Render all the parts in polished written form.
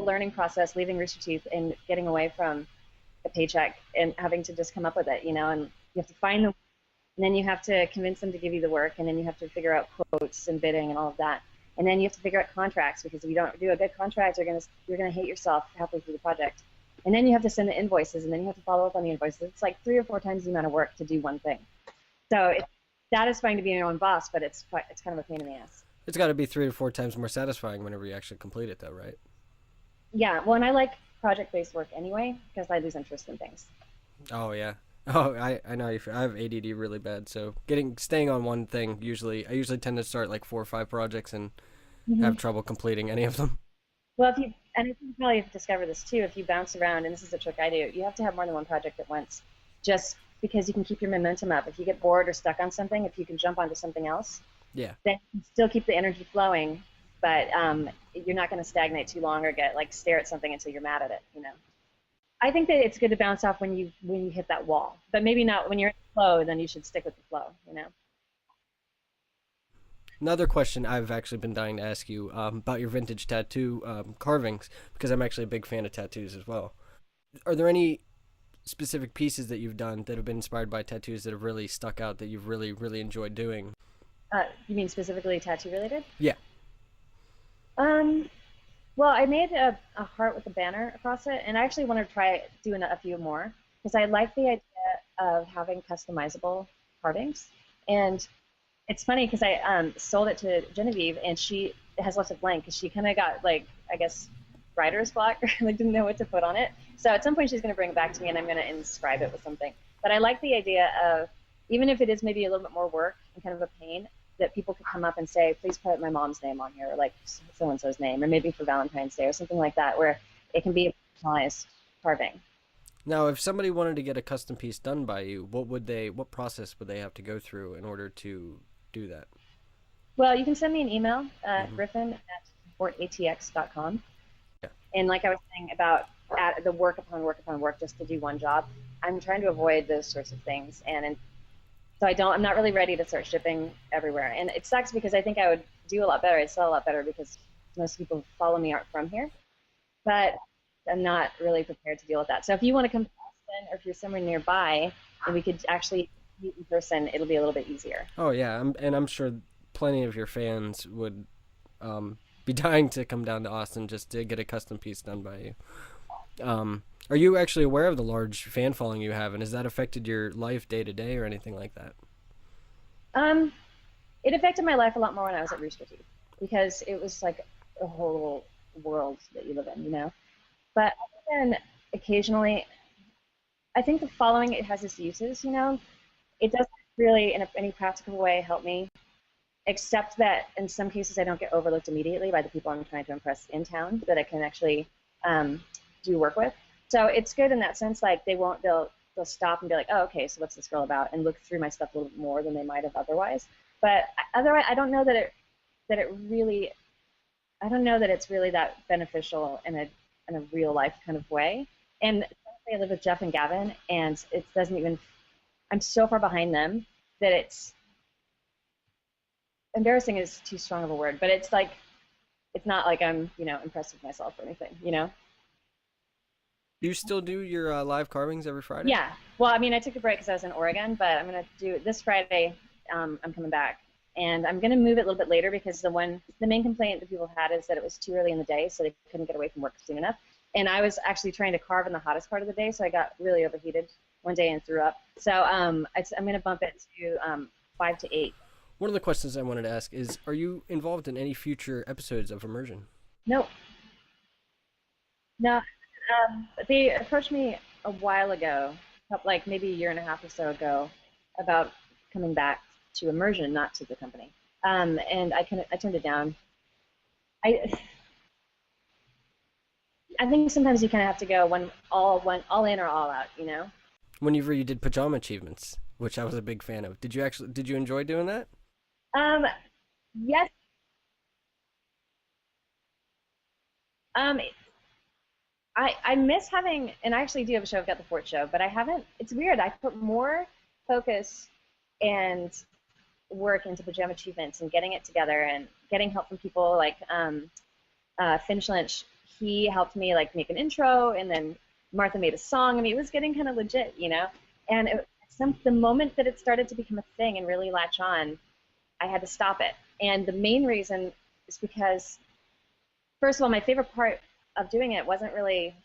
learning process, leaving Rooster Teeth and getting away from a paycheck and having to just come up with it, you know, and you have to find the, and then you have to convince them to give you the work, and then you have to figure out quotes and bidding and all of that. And then you have to figure out contracts, because if you don't do a good contract, you're gonna hate yourself halfway through the project. And then you have to send the invoices, and then you have to follow up on the invoices. It's like 3 or 4 times the amount of work to do one thing. So it's satisfying to be your own boss, but it's kind of a pain in the ass. It's got to be 3 to 4 times more satisfying whenever you actually complete it, though, right? Yeah, well, and I like project-based work anyway because I lose interest in things. Oh yeah. Oh, I know. I have ADD really bad, so staying on one thing I usually tend to start like 4 or 5 projects and have trouble completing any of them. Well, and I think you probably have discovered this too, if you bounce around, and this is a trick I do, you have to have more than one project at once, just because you can keep your momentum up. If you get bored or stuck on something, if you can jump onto something else, Yeah. then you can still keep the energy flowing, but you're not going to stagnate too long or stare at something until you're mad at it, you know. I think that it's good to bounce off when you hit that wall, but maybe not when you're in the flow. Then you should stick with the flow, you know. Another question I've actually been dying to ask you about your vintage tattoo carvings, because I'm actually a big fan of tattoos as well. Are there any specific pieces that you've done that have been inspired by tattoos that have really stuck out that you've really, really enjoyed doing? You mean specifically tattoo related? Yeah. Um, well, I made a heart with a banner across it, and I actually want to try doing a few more because I like the idea of having customizable carvings. And it's funny because I sold it to Genevieve, and she has left it blank because she kind of got, like, I guess, writer's block, or like didn't know what to put on it. So at some point she's going to bring it back to me, and I'm going to inscribe it with something. But I like the idea of, even if it is maybe a little bit more work and kind of a pain, that people could come up and say, please put my mom's name on here, or like so-and-so's name, or maybe for Valentine's Day or something like that, where it can be a personalized carving. Now, if somebody wanted to get a custom piece done by you, what process would they have to go through in order to do that? Well, you can send me an email, Mm-hmm. griffin@supportatx.com. Yeah. And like I was saying about the work upon work upon work just to do one job, I'm trying to avoid those sorts of things. So I'm not really ready to start shipping everywhere. And it sucks because I think I would do a lot better. I'd sell a lot better because most people who follow me aren't from here. But I'm not really prepared to deal with that. So if you want to come to Austin, or if you're somewhere nearby and we could actually meet in person, it'll be a little bit easier. Oh yeah, I'm sure plenty of your fans would be dying to come down to Austin just to get a custom piece done by you. Are you actually aware of the large fan following you have, and has that affected your life day to day or anything like that? Um, it affected my life a lot more when I was at Rooster Teeth because it was like a whole world that you live in, you know. But then occasionally, I think the following it has its uses, you know. It doesn't really, in any practical way, help me, except that in some cases I don't get overlooked immediately by the people I'm trying to impress in town that I can actually do work with. So it's good in that sense. Like they'll stop and be like, oh, okay, so what's this girl about, and look through my stuff a little bit more than they might have otherwise. But otherwise, I don't know that it really, I don't know that it's really that beneficial in a real life kind of way. And I live with Jeff and Gavin, and it doesn't even. I'm so far behind them that it's embarrassing is too strong of a word, but it's like it's not like I'm impressed with myself or anything, you know. Do you still do your live carvings every Friday? Yeah. Well, I mean, I took a break because I was in Oregon, but I'm gonna do it this Friday. I'm coming back, and I'm gonna move it a little bit later because the main complaint that people had is that it was too early in the day, so they couldn't get away from work soon enough. And I was actually trying to carve in the hottest part of the day, so I got really overheated one day and threw up. So I'm gonna bump it to 5 to 8. One of the questions I wanted to ask is, are you involved in any future episodes of Immersion? No, no. They approached me a while ago, like maybe a year and a half or so ago, about coming back to Immersion, not to the company. And I turned it down. I I think sometimes you kind of have to go all in or all out, you know. Whenever you did Pajama Achievements, which I was a big fan of, did you enjoy doing that? Um, yes. Um, I miss having, and I actually do have a show. I've got the Fort Show, but I haven't. It's weird. I put more focus and work into Pajama Achievements and getting it together and getting help from people like Finch Lynch. he helped me like make an intro, and then Martha made a song. I mean, it was getting kind of legit, you know. And the moment that it started to become a thing and really latch on, I had to stop it. And the main reason is because, first of all, my favorite part of doing it wasn't really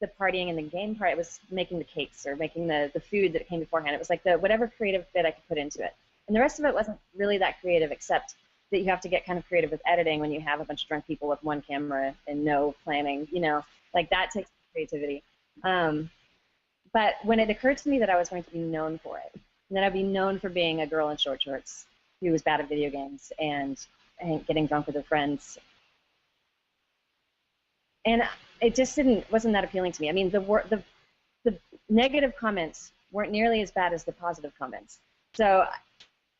the partying and the game part. It was making the cakes or making the food that came beforehand. It was like the whatever creative bit I could put into it. And the rest of it wasn't really that creative, except that you have to get kind of creative with editing when you have a bunch of drunk people with one camera and no planning, you know, like that takes creativity. But when it occurred to me that I was going to be known for it, and that I'd be known for being a girl in short shorts who was bad at video games and getting drunk with her friends, and it just wasn't that appealing to me. I mean, the negative comments weren't nearly as bad as the positive comments. So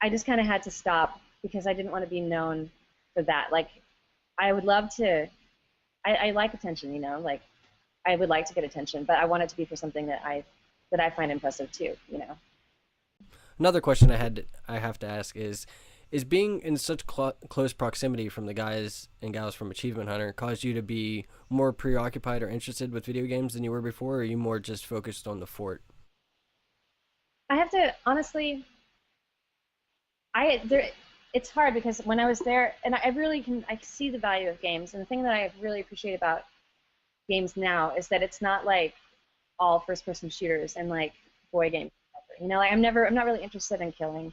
I just kind of had to stop because I didn't want to be known for that. Like, I would love to, I like attention, you know, like I would like to get attention, but I want it to be for something that I find impressive too, you know. Another question I have to ask is being in such close proximity from the guys and gals from Achievement Hunter caused you to be more preoccupied or interested with video games than you were before, or are you more just focused on the fort? I have to honestly, it's hard because when I was there, and I really I see the value of games, and the thing that I really appreciate about games now is that it's not like all first-person shooters and like boy games. You know, like I'm not really interested in killing.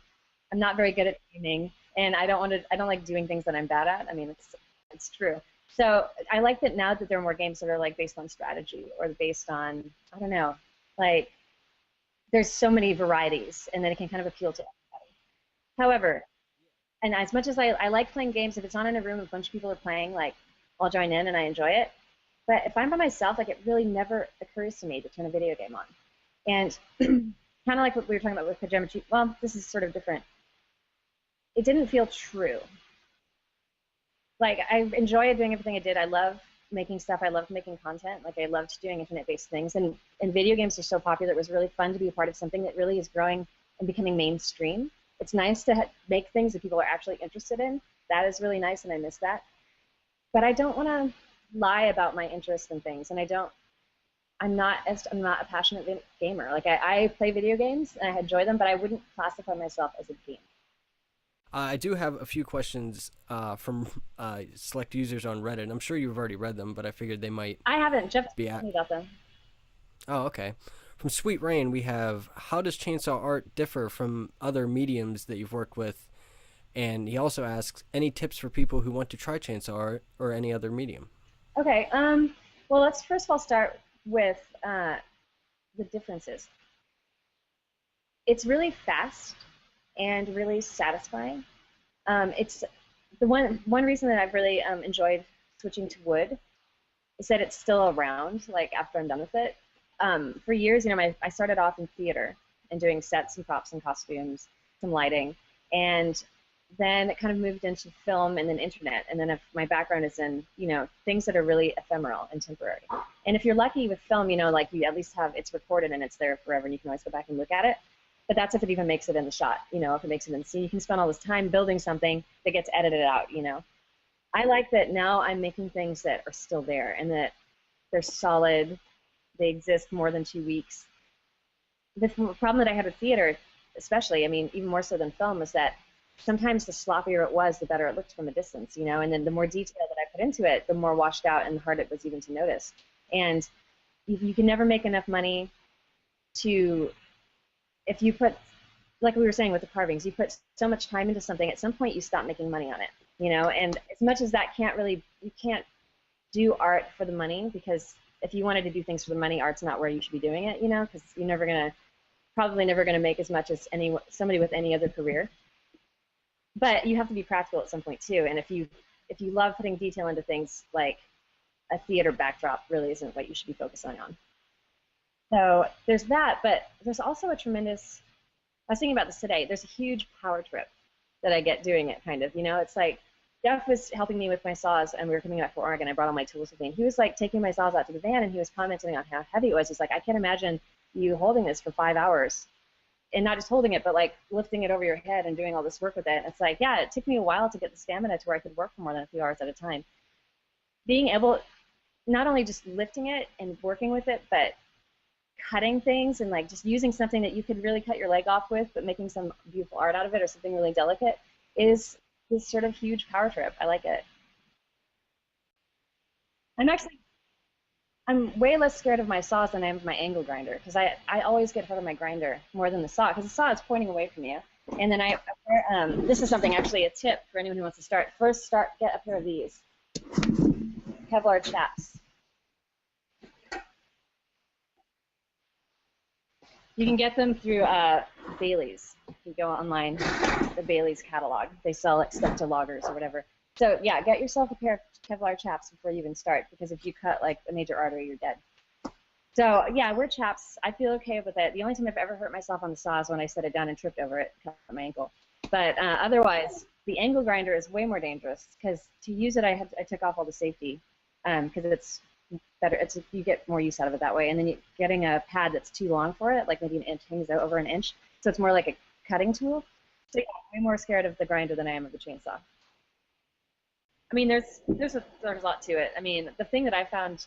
I'm not very good at aiming, and I don't like doing things that I'm bad at. I mean, it's true. So I like that now that there are more games that are like based on strategy or based on, I don't know, like there's so many varieties, and then it can kind of appeal to everybody. However, and as much as I like playing games, if it's not in a room a bunch of people are playing, like I'll join in and I enjoy it. But if I'm by myself, like it really never occurs to me to turn a video game on. And kind of like what we were talking about with Pajama Chief, well, this is sort of different. It didn't feel true. Like I enjoyed doing everything I did. I love making stuff. I loved making content. Like I loved doing internet-based things. And video games are so popular. It was really fun to be a part of something that really is growing and becoming mainstream. It's nice to make things that people are actually interested in. That is really nice, and I miss that. But I don't want to lie about my interest in things, and I'm not a passionate gamer. Like I play video games and I enjoy them, but I wouldn't classify myself as a gamer. I do have a few questions from select users on Reddit. I'm sure you've already read them, but I figured they might I haven't. Jeff be told me about them. Oh, okay. From Sweet Rain, we have, how does chainsaw art differ from other mediums that you've worked with? And he also asks, any tips for people who want to try chainsaw art or any other medium? Okay. Well, let's first of all start with the differences. It's really fast and really satisfying. It's the one reason that I've really enjoyed switching to wood is that it's still around, like after I'm done with it. For years, you know, I started off in theater and doing sets and props and costumes, some lighting, and then it kind of moved into film and then internet. And then if my background is in, you know, things that are really ephemeral and temporary. And if you're lucky with film, you know, like you at least have it's recorded and it's there forever, and you can always go back and look at it. But that's if it even makes it in the shot, you know, if it makes it in the scene. You can spend all this time building something that gets edited out, you know. I like that now I'm making things that are still there and that they're solid. They exist more than 2 weeks. The problem that I had with theater, especially, I mean, even more so than film, was that sometimes the sloppier it was, the better it looked from a distance, you know, and then the more detail that I put into it, the more washed out and hard it was even to notice. And you can never make enough money to, if you put, like we were saying with the carvings, you put so much time into something, at some point you stop making money on it, you know, and as much as that you can't do art for the money, because if you wanted to do things for the money, art's not where you should be doing it, you know, because you're probably never gonna make as much as somebody with any other career. But you have to be practical at some point too, and if you love putting detail into things, like a theater backdrop really isn't what you should be focusing on. So there's that, but there's also a tremendous, I was thinking about this today, there's a huge power trip that I get doing it, kind of, you know, it's like, Jeff was helping me with my saws, and we were coming back from Oregon. I brought all my tools with me, and he was like taking my saws out to the van, and he was commenting on how heavy it was. He's like, I can't imagine you holding this for 5 hours, and not just holding it, but like lifting it over your head and doing all this work with it. And it's like, yeah, it took me a while to get the stamina to where I could work for more than a few hours at a time. Being able not only just lifting it and working with it, but cutting things and like just using something that you could really cut your leg off with, but making some beautiful art out of it or something really delicate is this sort of huge power trip. I like it. I'm actually I'm way less scared of my saws than I am of my angle grinder because I always get hurt on my grinder more than the saw because the saw is pointing away from you. And then this is something actually a tip for anyone who wants to start. First, get a pair of these Kevlar chaps. You can get them through Bailey's. You go online, the Bailey's catalog. They sell like stuff to loggers or whatever. So yeah, get yourself a pair of Kevlar chaps before you even start because if you cut like a major artery, you're dead. So yeah, wear chaps. I feel okay with it. The only time I've ever hurt myself on the saw is when I set it down and tripped over it, cut my ankle. But otherwise, the angle grinder is way more dangerous because to use it, I took off all the safety because it's better. You get more use out of it that way. And then getting a pad that's too long for it, like maybe an inch, hangs out over an inch, so it's more like a cutting tool. So yeah, I'm way more scared of the grinder than I am of the chainsaw. I mean, there's a lot to it. I mean, the thing that I found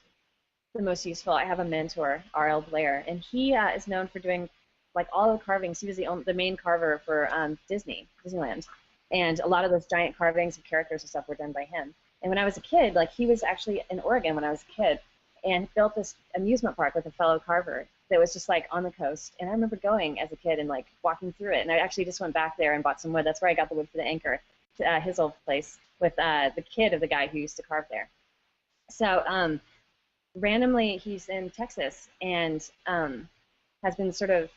the most useful. I have a mentor, R.L. Blair, and he is known for doing like all the carvings. He was the main carver for Disneyland, and a lot of those giant carvings of characters and stuff were done by him. And when I was a kid, like he was actually in Oregon when I was a kid, and built this amusement park with a fellow carver that was just like on the coast. And I remember going as a kid and like walking through it. And I actually just went back there and bought some wood. That's where I got the wood for the anchor to his old place with the kid of the guy who used to carve there. So randomly he's in Texas and has been sort of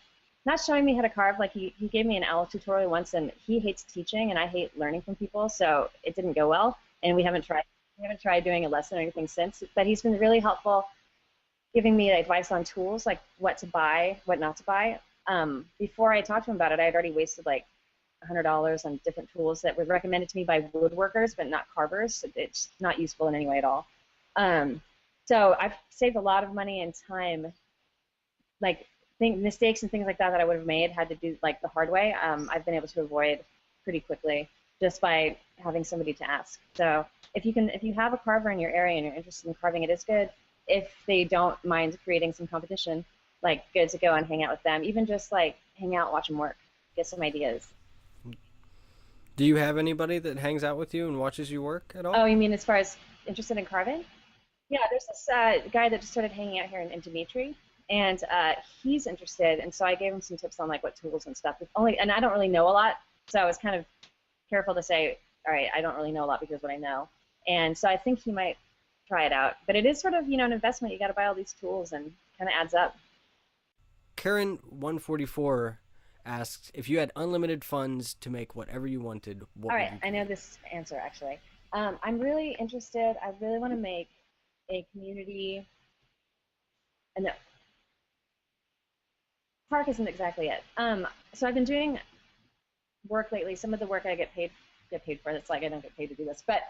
not showing me how to carve. Like he gave me an owl tutorial once, and he hates teaching, and I hate learning from people, so it didn't go well. And we haven't tried doing a lesson or anything since. But he's been really helpful, giving me advice on tools, like what to buy, what not to buy. Before I talked to him about it, I had already wasted like $100 on different tools that were recommended to me by woodworkers, but not carvers. It's not useful in any way at all. Um, so I've saved a lot of money and time, like mistakes and things like that I would have made had to do like the hard way. I've been able to avoid pretty quickly just by having somebody to ask. So if you have a carver in your area and you're interested in carving, it is good. If they don't mind creating some competition, like good to go and hang out with them. Even just like hang out, watch them work, get some ideas. Do you have anybody that hangs out with you and watches you work at all? Oh, you mean as far as interested in carving? Yeah, there's this guy that just started hanging out here in Dimitri, and he's interested, and so I gave him some tips on like what tools and stuff. And I don't really know a lot, so I was kind of careful to say, all right, I don't really know a lot, but here's what I know. And so I think he might try it out. But it is sort of an investment. You got to buy all these tools, and kind of adds up. Karen 144 asks if you had unlimited funds to make whatever you wanted, All what would right, you I know create? this answer actually. I'm really interested. I really want to make a community. No, park isn't exactly it. So I've been doing work lately. Some of the work I get paid for. It's like I don't get paid to do this, but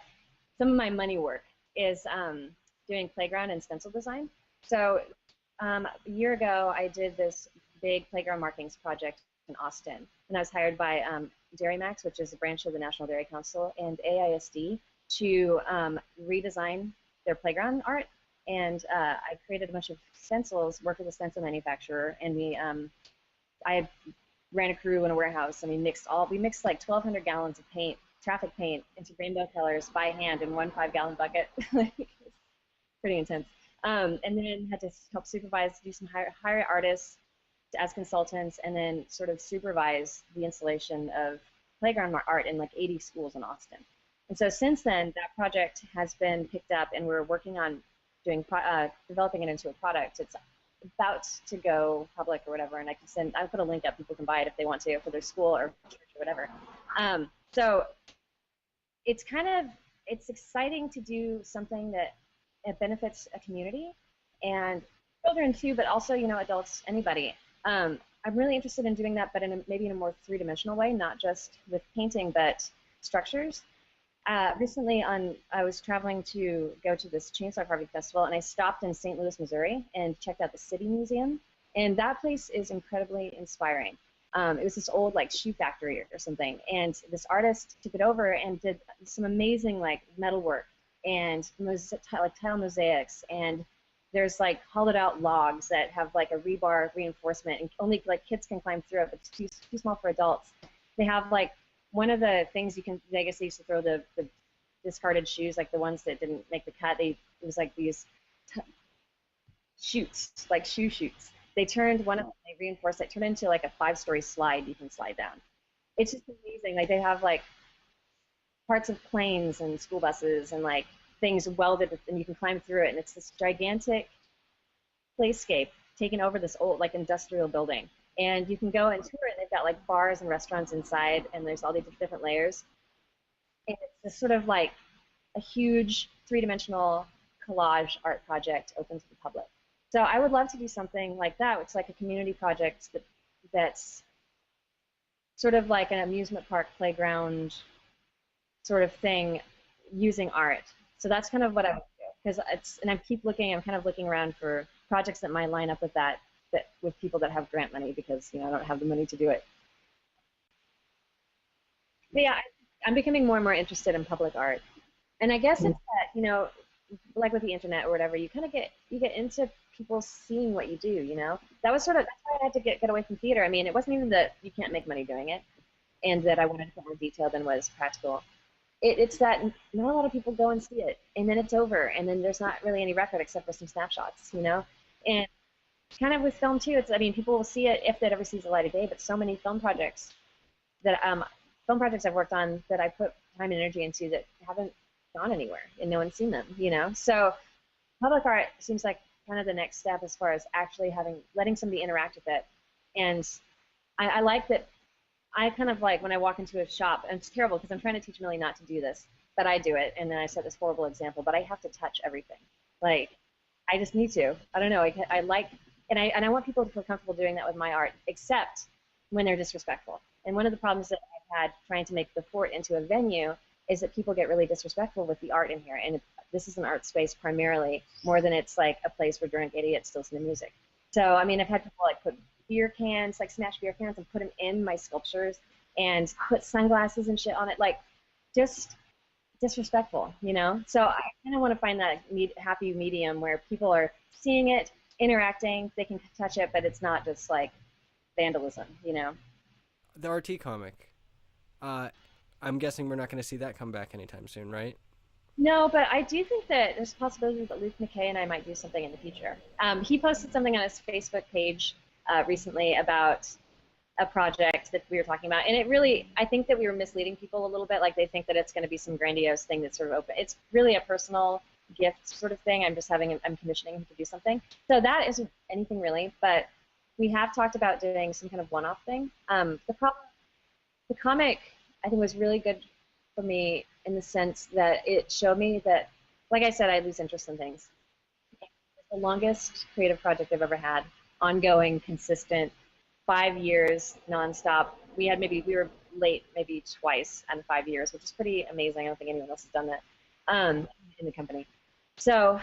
some of my money work is doing playground and stencil design. So a year ago, I did this big playground markings project in Austin, and I was hired by Dairy Max, which is a branch of the National Dairy Council, and AISD to redesign their playground art. And I created a bunch of stencils, worked with a stencil manufacturer, and I ran a crew in a warehouse, and we mixed like 1,200 gallons of paint, traffic paint, into rainbow colors by hand in one 5-gallon bucket. Pretty intense. And then had to help supervise, do some hire artists as consultants, and then sort of supervise the installation of playground art in like 80 schools in Austin. And so since then, that project has been picked up, and we're working on developing it into a product. It's about to go public or whatever, and I'll put a link up. People can buy it if they want to for their school or church or whatever. So it's exciting to do something that it benefits a community and children too, but also adults, anybody. I'm really interested in doing that, but maybe in a more three-dimensional way, not just with painting, but structures. Recently, I was traveling to go to this chainsaw carving festival, and I stopped in St. Louis, Missouri, and checked out the City Museum, and that place is incredibly inspiring. It was this old like shoe factory or something, and this artist took it over and did some amazing like metal work and like tile mosaics, and there's like hollowed out logs that have like a rebar reinforcement, and only like kids can climb through it, but it's too small for adults. They have like one of the things you can, I guess they used to throw the discarded shoes, like the ones that didn't make the cut. It was like these t- shoots, like shoe shoots. They turned one of them, they reinforced it, turned into like a 5-story slide you can slide down. It's just amazing. Like they have like parts of planes and school buses and like things welded, and you can climb through it, and it's this gigantic playscape taking over this old like industrial building. And you can go and tour it. They've got like bars and restaurants inside, and there's all these different layers. And it's this sort of like a huge three-dimensional collage art project open to the public. So I would love to do something like that. It's like a community project that's sort of like an amusement park playground sort of thing using art. So that's kind of what I would do. Because and I keep looking, I'm kind of looking around for projects that might line up with that with people that have grant money, because I don't have the money to do it. But yeah, I'm becoming more and more interested in public art. And I guess it's that, like with the internet or whatever, you get into people seeing what you do, That was sort of, that's why I had to get away from theater. I mean, it wasn't even that you can't make money doing it and that I wanted to put more detail than was practical. It's that not a lot of people go and see it, and then it's over, and then there's not really any record except for some snapshots. And kind of with film too, I mean, people will see it if that ever sees the light of day, but so many that film projects I've worked on that I put time and energy into that haven't gone anywhere, and no one's seen them. So public art seems like kind of the next step as far as actually letting somebody interact with it. And I like that. I kind of like when I walk into a shop, and it's terrible because I'm trying to teach Millie not to do this, but I do it, and then I set this horrible example, but I have to touch everything. Like, I just need to. I don't know. I like, and I want people to feel comfortable doing that with my art, except when they're disrespectful. And one of the problems that I've had trying to make the fort into a venue is that people get really disrespectful with the art in here. And this is an art space primarily, more than it's like a place where drunk idiots listen to music. So, I mean, I've had people like put beer cans, like smash beer cans, and put them in my sculptures, and put sunglasses and shit on it, like just disrespectful. So I kind of want to find that happy medium where people are seeing it, interacting, they can touch it, but it's not just like vandalism. The RT comic. I'm guessing we're not going to see that come back anytime soon, right? No, but I do think that there's a possibility that Luke McKay and I might do something in the future. He posted something on his Facebook page recently about a project that we were talking about, and I think that we were misleading people a little bit. Like they think that it's going to be some grandiose thing that's sort of open. It's really a personal gift sort of thing. I'm commissioning him to do something. So that isn't anything really, but we have talked about doing some kind of one-off thing. The comic, I think, was really good for me in the sense that it showed me that, like I said, I lose interest in things. It's the longest creative project I've ever had, ongoing, consistent, 5 years, nonstop. We were late maybe twice in 5 years, which is pretty amazing. I don't think anyone else has done that in the company. So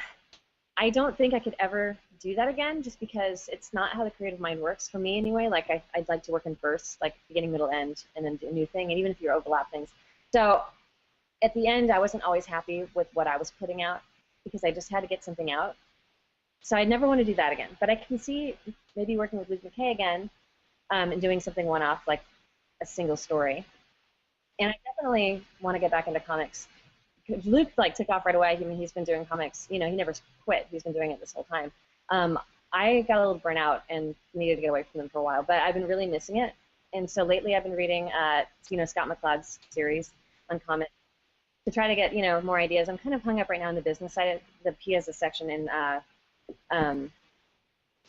I don't think I could ever do that again, just because it's not how the creative mind works for me anyway. Like I'd like to work in bursts, like beginning, middle, end, and then do a new thing, and even if you overlap things. So at the end, I wasn't always happy with what I was putting out because I just had to get something out. So I never want to do that again. But I can see maybe working with Luke McKay again and doing something one-off, like a single story. And I definitely want to get back into comics. Luke took off right away. I mean, he's been doing comics. He never quit. He's been doing it this whole time. I got a little burnt out and needed to get away from them for a while, but I've been really missing it. And so lately I've been reading Scott McCloud's series on comics to try to get more ideas. I'm kind of hung up right now on the business side. He has a section in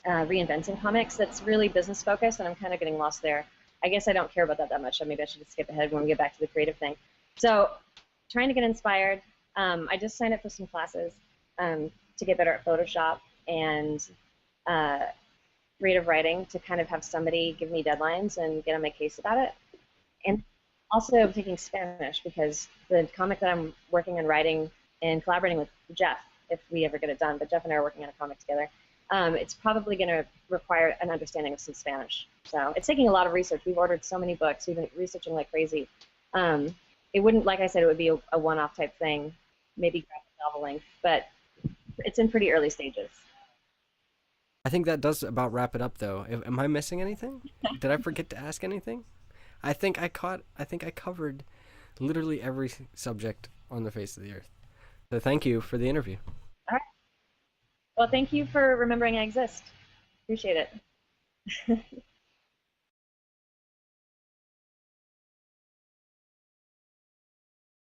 reinventing comics that's really business focused, and I'm kind of getting lost there. I guess I don't care about that much, so maybe I should just skip ahead when we get back to the creative thing. So trying to get inspired. I just signed up for some classes to get better at Photoshop and creative writing, to kind of have somebody give me deadlines and get on my case about it. And also taking Spanish, because the comic that I'm working on writing and collaborating with Jeff, if we ever get it done, but Jeff and I are working on a comic together, it's probably going to require an understanding of some Spanish. So it's taking a lot of research. We've ordered so many books. We've been researching like crazy. It wouldn't, like I said, it would be a one-off type thing, maybe graphic novel length, but it's in pretty early stages. I think that does about wrap it up, though. Am I missing anything? Did I forget to ask anything? I think I covered literally every subject on the face of the earth. So thank you for the interview. All right. Well, thank you for remembering I exist. Appreciate it.